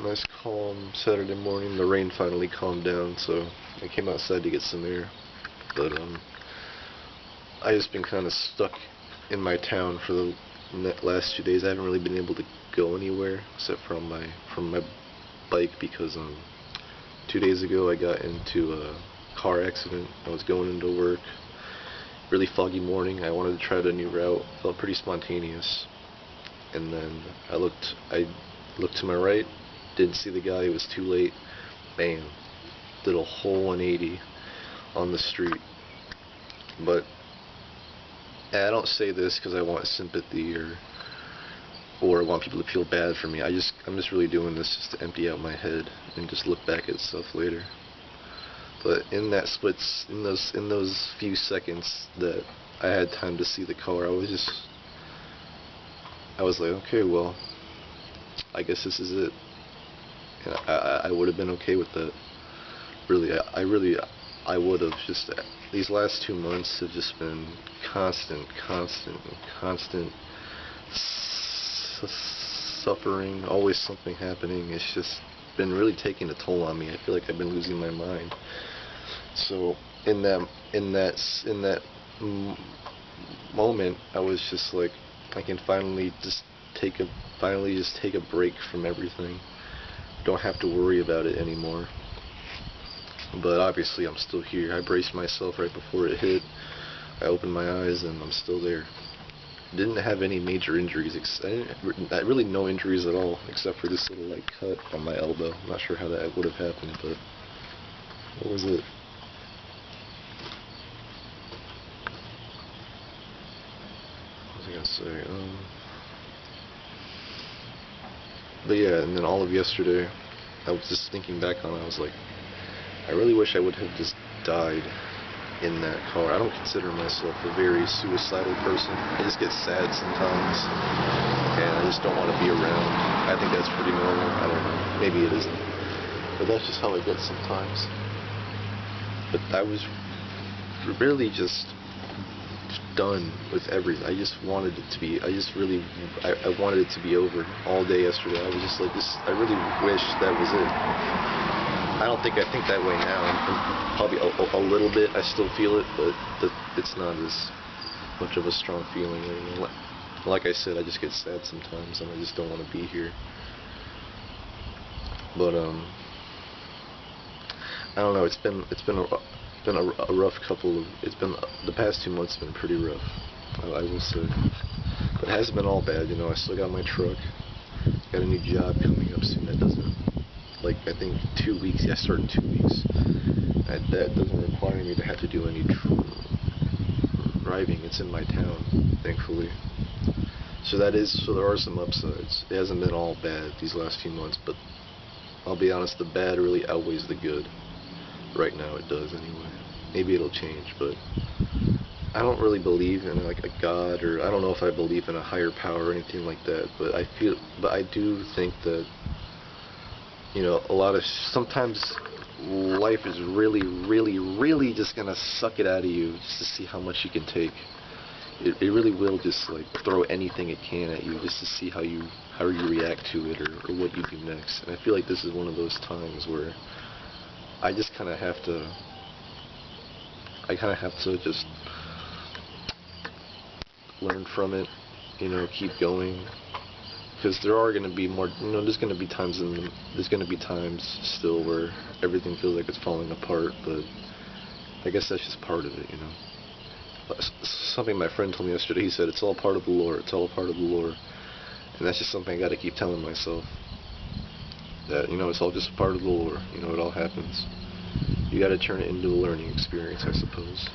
Nice calm Saturday morning. The rain finally calmed down, so I came outside to get some air. But I just been kind of stuck in my town for the last 2 days. I haven't really been able to go anywhere except for from my bike because 2 days ago I got into a car accident. I was going into work. Really foggy morning. I wanted to try a new route. Felt pretty spontaneous. And then I looked to my right. Didn't see the guy. It was too late. Bam. Did a whole 180 on the street. But I don't say this because I want sympathy or want people to feel bad for me. I'm just really doing this just to empty out my head and just look back at stuff later. But in those few seconds that I had time to see the car, I was like, okay, well, I guess this is it. And I would have been okay with that. Really, I would have. Just these last 2 months have just been constant suffering. Always something happening. It's just been really taking a toll on me. I feel like I've been losing my mind. So in that moment, I was just like, I can finally just take a break from everything. Don't have to worry about it anymore. But obviously I'm still here. I braced myself right before it hit. I opened my eyes and I'm still there. Didn't have any major injuries. Really no injuries at all, except for this little cut on my elbow. I'm not sure how that would have happened, but what was it? What was I gonna say? But yeah, and then all of yesterday, I was just thinking back on it. I was like, I really wish I would have just died in that car. I don't consider myself a very suicidal person. I just get sad sometimes, and I just don't want to be around. I think that's pretty normal. I don't know. Maybe it isn't. But that's just how I get sometimes. But I was really just done with everything. I just wanted it to be, I wanted it to be over all day yesterday. I was just like, I really wish that was it. I think that way now. Probably a little bit. I still feel it, but it's not as much of a strong feeling anymore. Like I said, I just get sad sometimes, and I just don't want to be here. But I don't know. It's been a rough the past 2 months have been pretty rough. I will say, but it hasn't been all bad. I still got my truck. Got a new job coming up soon. That doesn't. I think 2 weeks. Yeah, I start in 2 weeks. That doesn't require me to have to do any driving. It's in my town, thankfully. So there are some upsides. It hasn't been all bad these last few months, but I'll be honest, the bad really outweighs the good. Right now it does anyway. Maybe it'll change, but I don't really believe in a God, or I don't know if I believe in a higher power or anything like that, but I do think that sometimes life is really just gonna suck it out of you just to see how much you can take. It really will just throw anything it can at you just to see how you react to it or what you do next. And I feel like this is one of those times where I just kind of have to just learn from it, keep going. Because there are going to be more, there's going to be times still where everything feels like it's falling apart, but I guess that's just part of it, Something my friend told me yesterday, he said, it's all part of the lore, it's all a part of the lore. And that's just something I got to keep telling myself. That, it's all just part of the lore, it all happens. You got to turn it into a learning experience, I suppose.